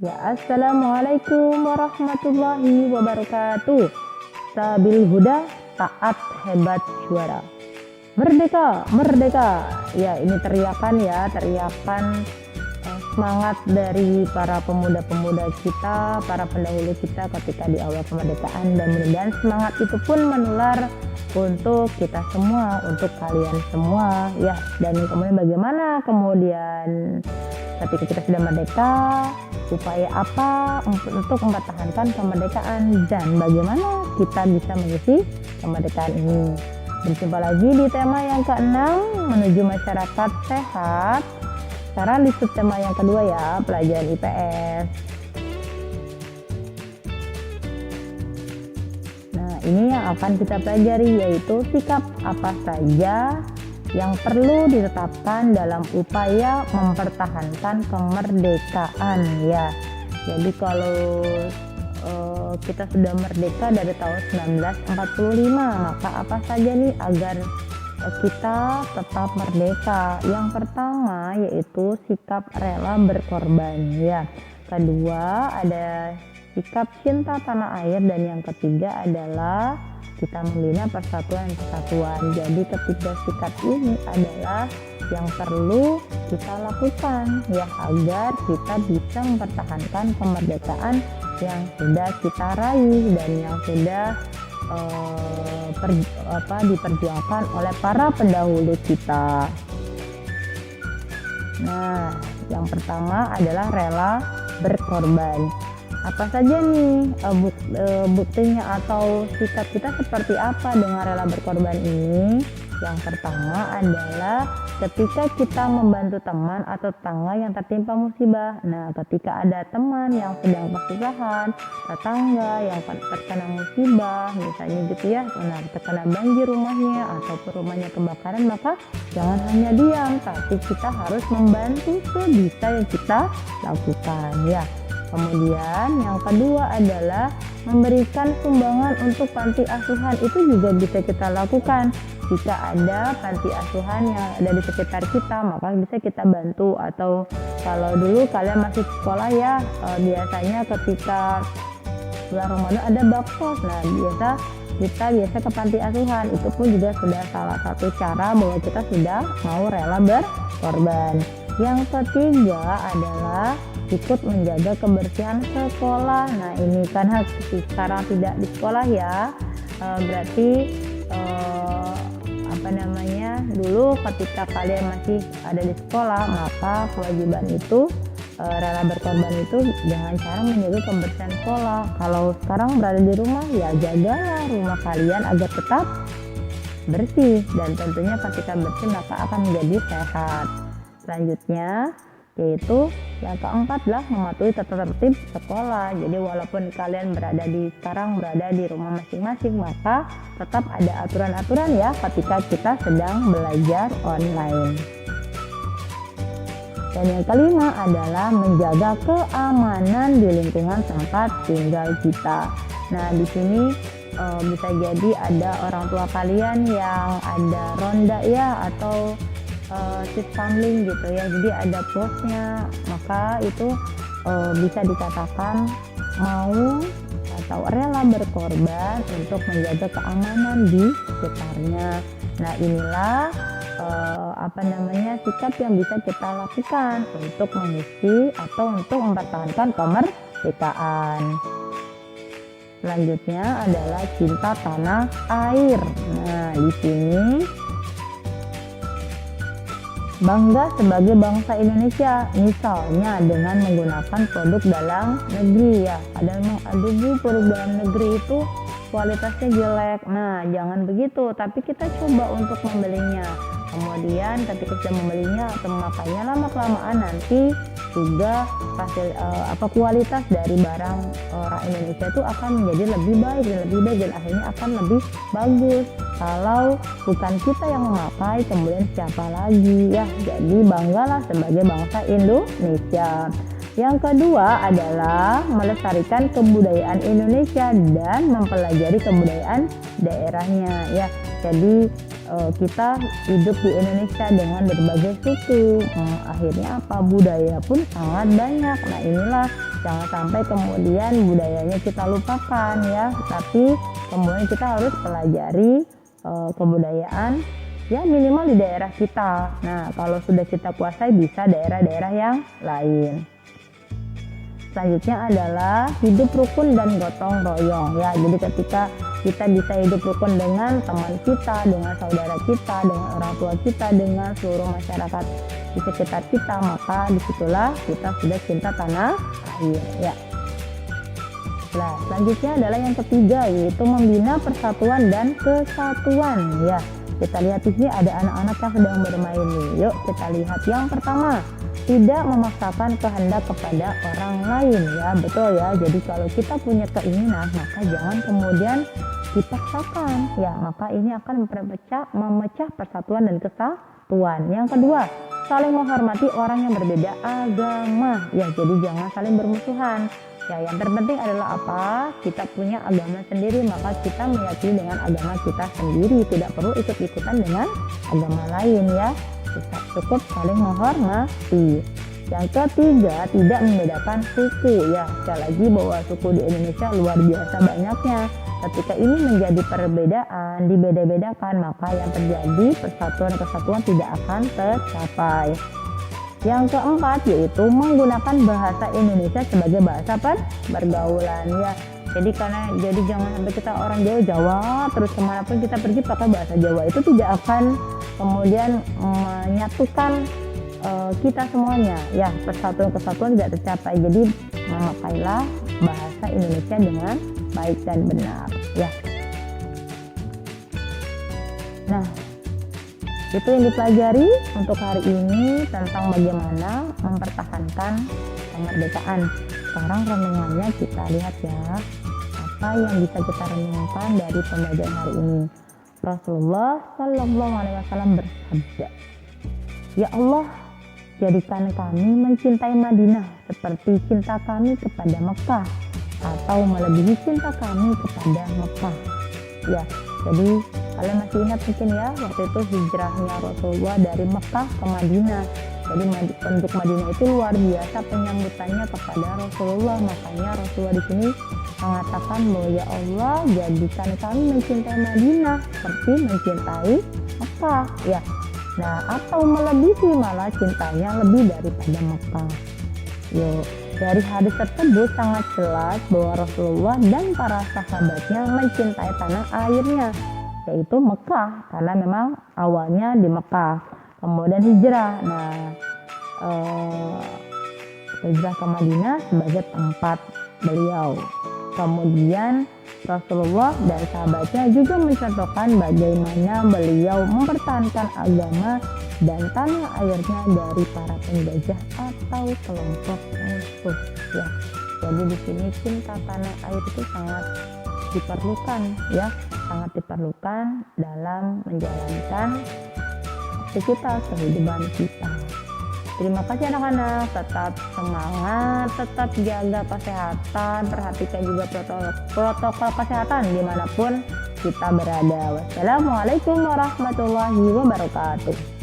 Ya, assalamualaikum warahmatullahi wabarakatuh. Sabil huda, taat hebat juara. Merdeka, merdeka. Ya, ini teriakan semangat dari para pemuda-pemuda kita, para pendahulu kita ketika di awal kemerdekaan, dan mudah-mudahan semangat itu pun menular untuk kita semua, untuk kalian semua ya. Dan kemudian bagaimana kemudian ketika kita sudah merdeka, upaya apa untuk mempertahankan kemerdekaan dan bagaimana kita bisa mengisi kemerdekaan ini. Berjumpa lagi di tema yang ke-6, menuju masyarakat sehat. Sekarang di subtema yang kedua ya, pelajaran IPS. Nah, ini yang akan kita pelajari yaitu sikap apa saja yang perlu ditetapkan dalam upaya mempertahankan kemerdekaan ya. Jadi kalau kita sudah merdeka dari tahun 1945, maka apa saja nih agar kita tetap merdeka? Yang pertama yaitu sikap rela berkorban ya. Kedua ada sikap cinta tanah air, dan yang ketiga adalah kita membina persatuan dan kesatuan. Jadi ketiga sikap ini adalah yang perlu kita lakukan ya agar kita bisa mempertahankan kemerdekaan yang sudah kita raih dan yang sudah diperjuangkan oleh para pendahulu kita. Nah, yang pertama adalah rela berkorban. Apa saja nih buktinya atau sikap kita seperti apa dengan rela berkorban ini? Yang pertama adalah ketika kita membantu teman atau tetangga yang tertimpa musibah. Nah, ketika ada teman yang sedang kesusahan, tetangga yang terkena musibah, misalnya gitu ya, terkena banjir rumahnya ataupun rumahnya kebakaran, maka jangan hanya diam, tapi kita harus membantu sebisa yang kita lakukan ya. Kemudian yang kedua adalah memberikan sumbangan untuk panti asuhan, itu juga bisa kita lakukan. Jika ada panti asuhan yang ada di sekitar kita, maka bisa kita bantu. Atau kalau dulu kalian masih sekolah ya, biasanya ketika bulan Ramadan ada baksos. Nah, kita biasa ke panti asuhan, itu pun juga sudah salah satu cara bahwa kita sudah mau rela berkorban. Yang ketiga adalah ikut menjaga kebersihan sekolah. Nah, ini kan sekarang tidak di sekolah ya, berarti dulu ketika kalian masih ada di sekolah, maka kewajiban itu rela berkorban itu dengan cara menjaga kebersihan sekolah. Kalau sekarang berada di rumah, ya jagalah rumah kalian agar tetap bersih, dan tentunya ketika bersih maka akan menjadi sehat. Selanjutnya yaitu yang keempat adalah mematuhi tata tertib sekolah. Jadi walaupun kalian sekarang berada di rumah masing-masing, maka tetap ada aturan-aturan ya ketika kita sedang belajar online. Dan yang kelima adalah menjaga keamanan di lingkungan tempat tinggal kita. Nah, di sini bisa jadi ada orang tua kalian yang ada ronda ya, atau siskamling gitu ya, jadi ada posnya, maka itu bisa dikatakan mau atau rela berkorban untuk menjaga keamanan di sekitarnya. Nah, inilah sikap yang bisa kita lakukan untuk mengisi atau untuk mempertahankan kemerdekaan. Selanjutnya adalah cinta tanah air. Nah, di sini bangga sebagai bangsa Indonesia, misalnya dengan menggunakan produk dalam negeri ya. Ada produk dalam negeri itu kualitasnya jelek. Nah, jangan begitu, tapi kita coba untuk membelinya. Kemudian ketika kita membelinya atau memakainya, lama-kelamaan nanti juga kualitas dari barang orang Indonesia itu akan menjadi lebih baik dan akhirnya akan lebih bagus. Kalau bukan kita yang memakai, kemudian siapa lagi ya. Jadi banggalah sebagai bangsa Indonesia. Yang kedua adalah melestarikan kebudayaan Indonesia dan mempelajari kebudayaan daerahnya ya. Jadi kita hidup di Indonesia dengan berbagai suku. Akhirnya apa? Budaya pun sangat banyak. Nah inilah, jangan sampai kemudian budayanya kita lupakan ya, tapi kemudian kita harus pelajari kebudayaan ya minimal di daerah kita. Nah kalau sudah kita kuasai bisa daerah-daerah yang lain. Selanjutnya adalah hidup rukun dan gotong royong ya. Jadi ketika kita bisa hidup rukun dengan teman kita, dengan saudara kita, dengan orang tua kita, dengan seluruh masyarakat di sekitar kita, maka disitulah kita sudah cinta tanah air ya. Nah, selanjutnya adalah yang ketiga, yaitu membina persatuan dan kesatuan ya. Kita lihat di sini ada anak-anak yang sedang bermain nih. Yuk kita lihat yang pertama, tidak memaksakan kehendak kepada orang lain ya. Betul ya, jadi kalau kita punya keinginan maka jangan kemudian dipaksakan ya, maka ini akan memecah persatuan dan kesatuan. Yang kedua, saling menghormati orang yang berbeda agama ya, jadi jangan saling bermusuhan ya. Yang terpenting adalah apa? Kita punya agama sendiri, maka kita meyakini dengan agama kita sendiri, tidak perlu ikut-ikutan dengan agama lain ya. Kita cukup saling menghormati. Yang ketiga, tidak membedakan suku ya. Sekali lagi bahwa suku di Indonesia luar biasa banyaknya. Ketika ini menjadi perbedaan, dibeda-bedakan, maka yang terjadi persatuan kesatuan tidak akan tercapai. Yang keempat yaitu menggunakan bahasa Indonesia sebagai bahasa pergaulan ya. Jadi jangan sampai kita orang Jawa terus kemanapun kita pergi pakai bahasa Jawa, itu tidak akan kemudian menyatukan kita semuanya ya, persatuan kesatuan tidak tercapai. Jadi memakailah bahasa Indonesia dengan baik dan benar ya. Nah itu yang dipelajari untuk hari ini tentang bagaimana mempertahankan kemerdekaan. Sekarang renungannya kita lihat ya, apa yang bisa kita renungkan dari pembelajaran hari ini. Rasulullah Shallallahu Alaihi Wasallam bersabda, ya Allah, jadikan kami mencintai Madinah seperti cinta kami kepada Mekah, atau melebihi cinta kami kepada Mekah. Ya, jadi kalian masih ingat mungkin ya, waktu itu hijrahnya Rasulullah dari Mekah ke Madinah. Jadi penduduk Madinah itu luar biasa penyambutannya kepada Rasulullah. Makanya Rasulullah di sini mengatakan bahwa ya Allah, jadikan kami mencintai Madinah seperti mencintai Mekah ya. Nah, atau melebihi malah cintanya lebih daripada Mekah. Yuk, dari hadis tersebut sangat jelas bahwa Rasulullah dan para sahabatnya mencintai tanah airnya, yaitu Mekah, karena memang awalnya di Mekah, kemudian hijrah. Nah, hijrah ke Madinah sebagai tempat beliau. Kemudian Rasulullah dan sahabatnya juga mencontohkan bagaimana beliau mempertahankan agama dan tanah airnya dari para penjajah atau kelompok musuh ya. Jadi di sini cinta tanah air itu sangat diperlukan ya, sangat diperlukan dalam menjalankan aktivitas kehidupan kita. Terima kasih anak-anak, tetap semangat, tetap jaga kesehatan, perhatikan juga protokol kesehatan dimanapun kita berada. Wassalamualaikum warahmatullahi wabarakatuh.